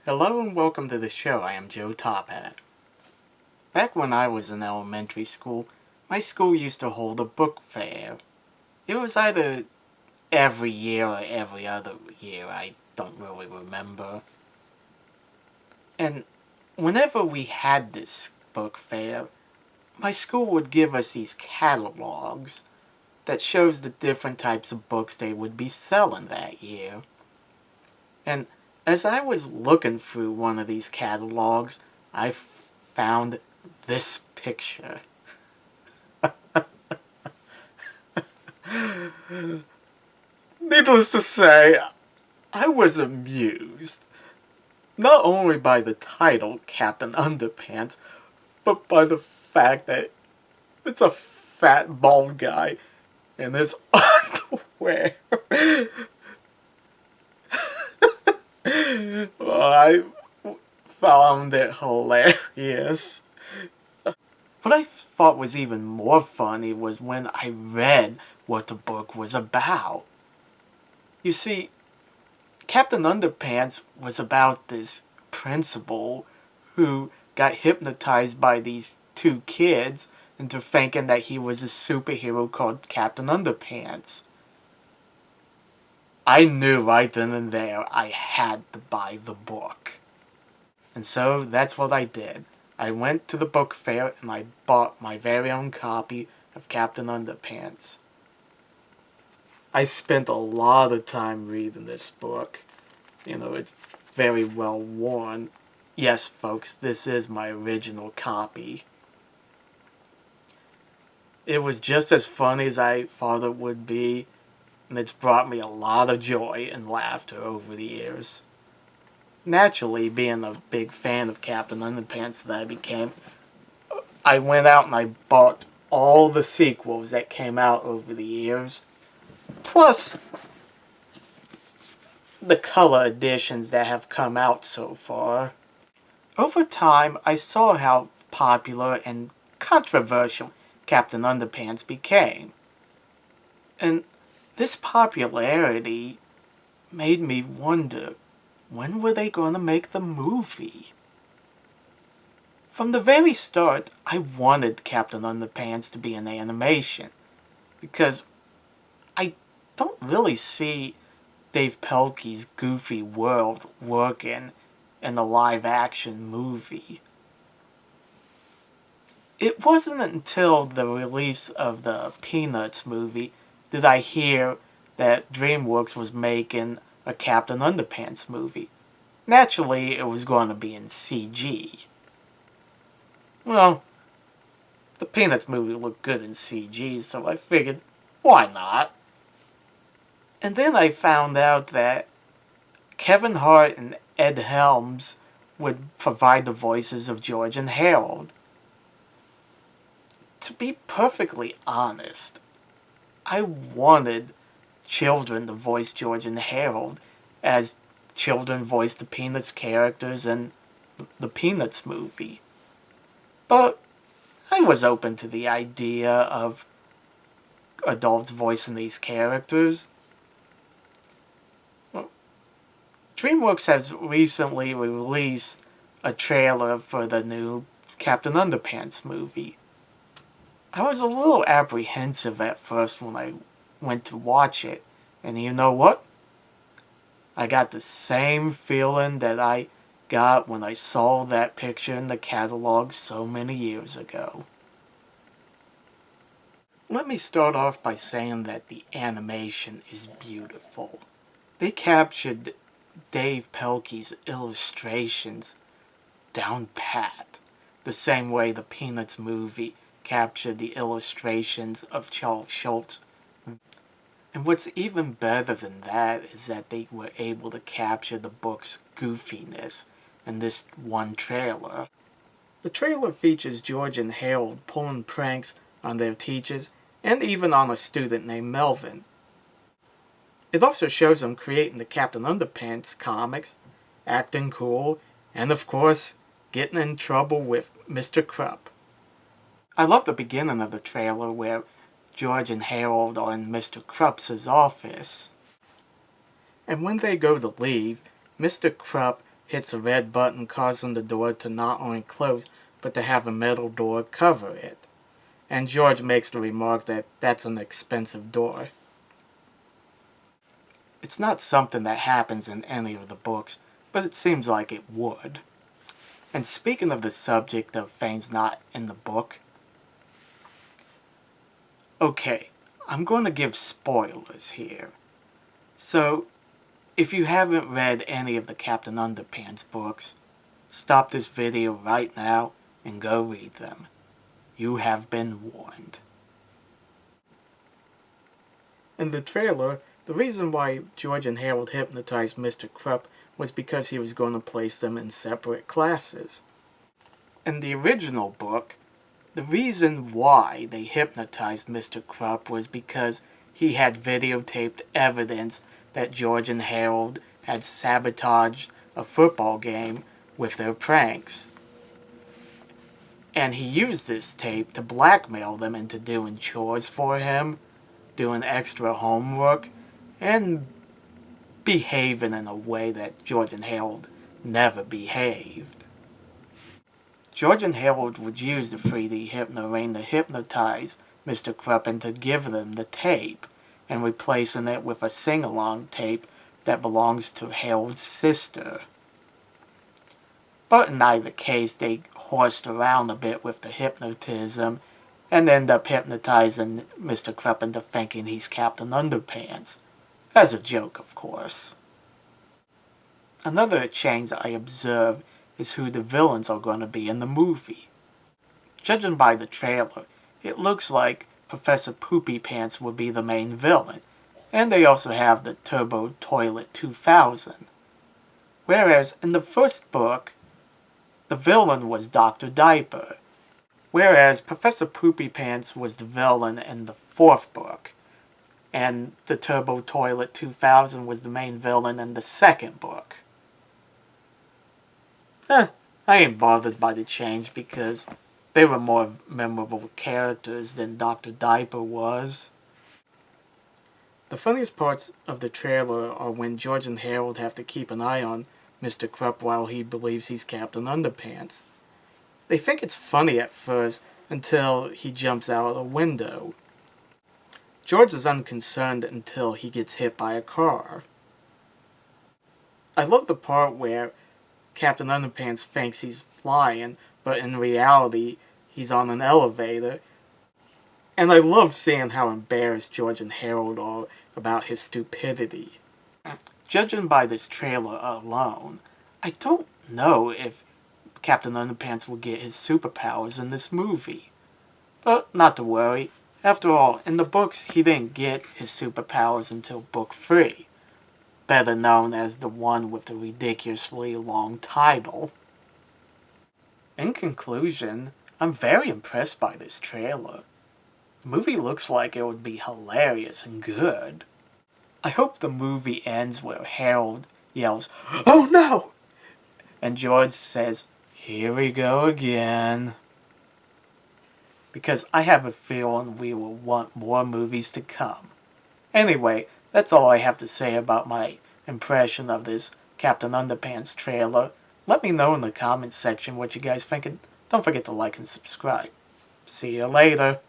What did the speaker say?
Hello and welcome to the show. I am Joe Tophat. Back when I was in elementary school, my school used to hold a book fair. It was either every year or every other year, I don't really remember. And whenever we had this book fair, my school would give us these catalogs that shows the different types of books they would be selling that year. And as I was looking through one of these catalogs, I found this picture. Needless to say, I was amused, not only by the title, Captain Underpants, but by the fact that it's a fat bald guy in his underwear. Well, I found it hilarious. What I thought was even more funny was when I read what the book was about. You see, Captain Underpants was about this principal who got hypnotized by these two kids into thinking that he was a superhero called Captain Underpants. I knew right then and there I had to buy the book. And so that's what I did. I went to the book fair and I bought my very own copy of Captain Underpants. I spent a lot of time reading this book. It's very well worn. Yes, folks, this is my original copy. It was just as funny as I thought it would be, and it's brought me a lot of joy and laughter over the years. Naturally, being a big fan of Captain Underpants that I became, I went out and I bought all the sequels that came out over the years, plus the color editions that have come out so far. Over time, I saw how popular and controversial Captain Underpants became. And this popularity made me wonder, when were they going to make the movie? From the very start, I wanted Captain Underpants to be an animation, because I don't really see Dave Pelkey's goofy world working in a live-action movie. It wasn't until the release of the Peanuts movie did I hear that DreamWorks was making a Captain Underpants movie. Naturally, it was going to be in CG. Well, the Peanuts movie looked good in CG, so I figured, why not? And then I found out that Kevin Hart and Ed Helms would provide the voices of George and Harold. To be perfectly honest, I wanted children to voice George and Harold as children voiced the Peanuts characters in the Peanuts movie. But I was open to the idea of adults voicing these characters. DreamWorks has recently released a trailer for the new Captain Underpants movie. I was a little apprehensive at first when I went to watch it, and you know what? I got the same feeling that I got when I saw that picture in the catalog so many years ago. Let me start off by saying that the animation is beautiful. They captured Dave Pelkey's illustrations down pat, the same way the Peanuts movie captured the illustrations of Charles Schulz. And what's even better than that is that they were able to capture the book's goofiness in this one trailer. The trailer features George and Harold pulling pranks on their teachers and even on a student named Melvin. It also shows them creating the Captain Underpants comics, acting cool, and of course, getting in trouble with Mr. Krupp. I love the beginning of the trailer where George and Harold are in Mr. Krupp's office. And when they go to leave, Mr. Krupp hits a red button causing the door to not only close, but to have a metal door cover it. And George makes the remark that that's an expensive door. It's not something that happens in any of the books, but it seems like it would. And speaking of the subject of things not in the book, okay, I'm going to give spoilers here. So, if you haven't read any of the Captain Underpants books, stop this video right now and go read them. You have been warned. In the trailer, the reason why George and Harold hypnotized Mr. Krupp was because he was going to place them in separate classes. In the original book, the reason why they hypnotized Mr. Krupp was because he had videotaped evidence that George and Harold had sabotaged a football game with their pranks. And he used this tape to blackmail them into doing chores for him, doing extra homework, and behaving in a way that George and Harold never behaved. George and Harold would use the 3D hypno-ring to hypnotize Mr. Krupp and to give them the tape, and replacing it with a sing-along tape that belongs to Harold's sister. But in either case, they horsed around a bit with the hypnotism and end up hypnotizing Mr. Krupp into thinking he's Captain Underpants. As a joke, of course. Another change I observe is who the villains are going to be in the movie. Judging by the trailer, it looks like Professor Poopy Pants will be the main villain, and they also have the Turbo Toilet 2000. Whereas in the first book, the villain was Dr. Diaper, whereas Professor Poopy Pants was the villain in the fourth book, and the Turbo Toilet 2000 was the main villain in the second book. I ain't bothered by the change because they were more memorable characters than Dr. Diaper was. The funniest parts of the trailer are when George and Harold have to keep an eye on Mr. Krupp while he believes he's Captain Underpants. They think it's funny at first until he jumps out a window. George is unconcerned until he gets hit by a car. I love the part where Captain Underpants thinks he's flying, but in reality, he's on an elevator. And I love seeing how embarrassed George and Harold are about his stupidity. Judging by this trailer alone, I don't know if Captain Underpants will get his superpowers in this movie. But not to worry. After all, in the books, he didn't get his superpowers until book 3. Better known as the one with the ridiculously long title. In conclusion, I'm very impressed by this trailer. The movie looks like it would be hilarious and good. I hope the movie ends where Harold yells, "Oh no!" and George says, "Here we go again." Because I have a feeling we will want more movies to come. Anyway, that's all I have to say about my impression of this Captain Underpants trailer. Let me know in the comments section what you guys think, and don't forget to like and subscribe. See you later.